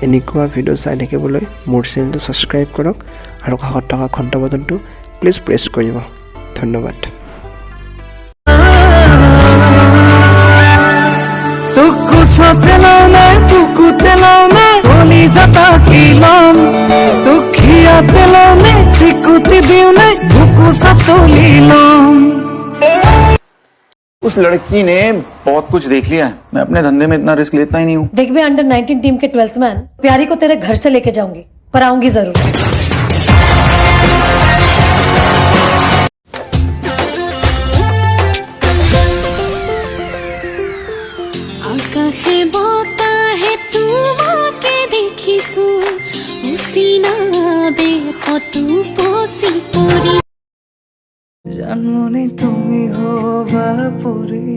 এনেকুৱা ভিডিঅ' চাই থাকিবলৈ মোৰ চেনেলটো ছাবস্ক্ৰাইব কৰক আৰু কাষত থকা ঘণ্টা বটনটো প্লিজ প্ৰেছ কৰিব। ধন্যবাদ। उस लड़की ने बहुत कुछ देख लिया है। मैं अपने धंधे में इतना रिस्क लेता ही नहीं हूँ। देख, मैं अंडर 19 टीम के 12th मैन प्यारी को तेरे घर से लेके जाऊंगी, पर आऊंगी जरूर। आकाशे बोता है तू आके देखिसु उसीना देखो तू पोसी परी জানমনি তুমি হবা পৰি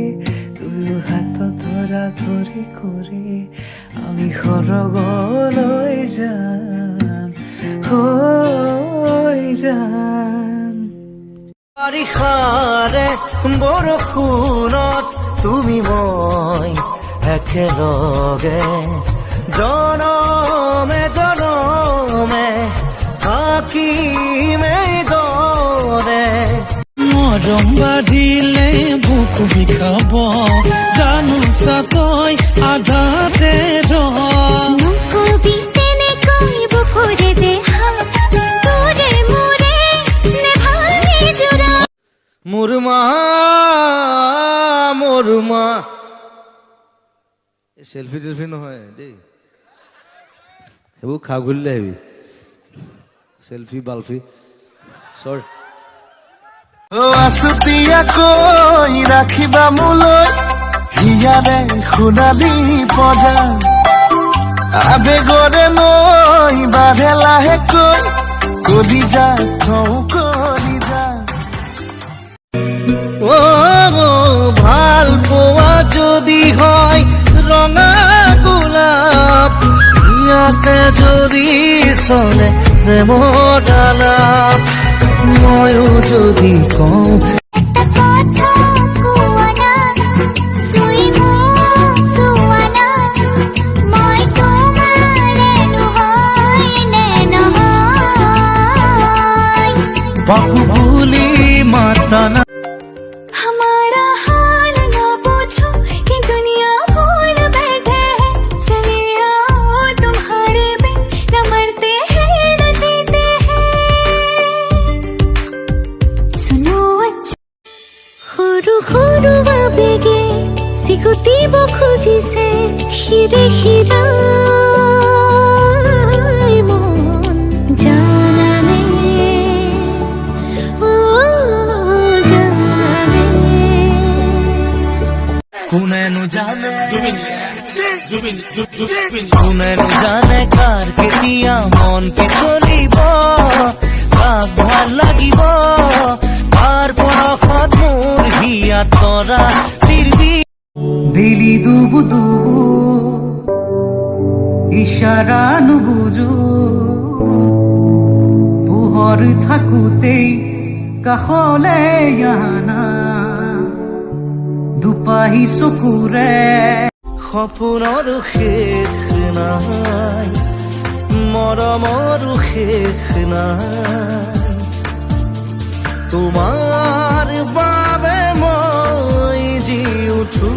দুয়ো হাত ধৰা ধৰি কৰি আমি সৰগলৈ যাম হৈ যাম। বাৰিষাৰে বৰষুণত তুমি মই একেলগে জনমে জনমে থাকিম এইদৰে। মৰম বাঢ়িলে বুকু বিষাব জানোচা তই আধাতে নকবি তেনেকৈ বুকুৰে দেহা তোৰে মোৰে নেভাঙে জোৰা মোৰ মা সেলফি টেলফি নহয় দেই, সেইবোৰ খা ঘুলিলে আহিবি। সেলফি বালফি চৰি আছুতীয়াকৈ ৰাখিবা মোলৈ হিয়াৰে সোণালী পজা আবেগৰে লৈ বাঢ়ে লাহেকৈ কলিজা থওঁ কলিজা। ভাল পোৱা যদি হয় ৰঙা গোলাপ ইয়াতে যদি চলে প্ৰেমৰ আলাপ ময়ো যদি কওঁ কথা কোৱানা সুইমু সুৱানা মই তোমাৰে নহয় নে নহয় বাপু বুলি মাতা না। हमारा हाल ना पूछो कि दुनिया भूल बैठे हैं चले आओ तुम्हारे बिन न मरते हैं न जीते हैं सुनो अच्छा खुरु खुरु आवेगे सिकुती बखुजी से खिरे खिरा मन जाना ने কোনেনো জানে কোনেনো জানে কাৰ কেতিয়া মন পিছলিব কাক ভাল লাগিব কাৰ পৰশত মোৰ হিয়া তৰা ফিৰবি দিলি দুবু দুবু ইশাৰা নুবুজো পোহৰ থাকোতেই কাষলে আনা দুপাহি চকুৰে সপোনৰ শেষ নাই মৰমৰ শেষ নাই তোমাৰ বাবে মই জি উঠো।